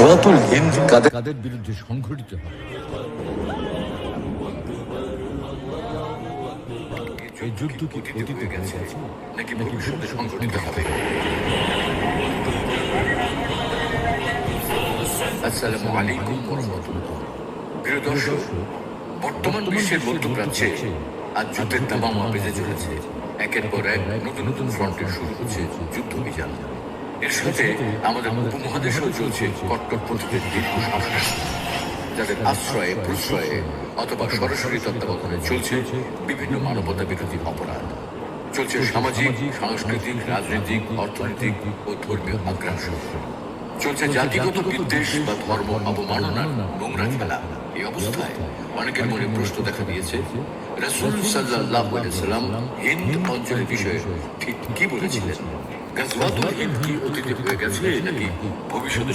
গাজওয়াতুল হিন্দ কাদের বিরুদ্ধে সংঘটিত হয়? এই যুদ্ধ কি অতীতে হয়ে গেছে নাকি ভবিষ্যতে সংঘটিত হবে? আসসালামু আলাইকুম ওয়া রাহমাতুল্লাহ। প্রিয় দর্শক, বর্তমান বিশ্বের মধ্যপ্রাচ্যে আজ যুদ্ধের দামামা বেজে চলেছে। একের পর এক নতুন নতুন ফ্রন্টে শুরু হচ্ছে যুদ্ধ অভিযান। এর সাথে আমাদের উপমহাদেশেও চলছে কট্টরপন্থীদের দীর্ঘ সন্ত্রাস, যাদের আশ্রয়ে প্রশ্রয়ে অথবা সরাসরি তত্ত্বাবধানে চলছে বিভিন্ন মানবতা বিরোধী অপরাধ। চলছে সামাজিক, সাংস্কৃতিক, রাজনৈতিক, অর্থনৈতিক ও ধর্মীয় আগ্রাসন। চলছে জাতিগত বিদ্বেষ বা ধর্ম অবমাননার নোংরা খেলা। এই অবস্থায় অনেকের মনে প্রশ্ন দেখা দিয়েছে, রাসূল সাল্লাল্লাহু আলাইহি সাল্লাম হিন্দ অঞ্চলের বিষয়ে ঠিক কি বলেছিলেন? গাজওয়াতুল হিন্দ কি অতীতে হয়ে গেছে নাকি ভবিষ্যতে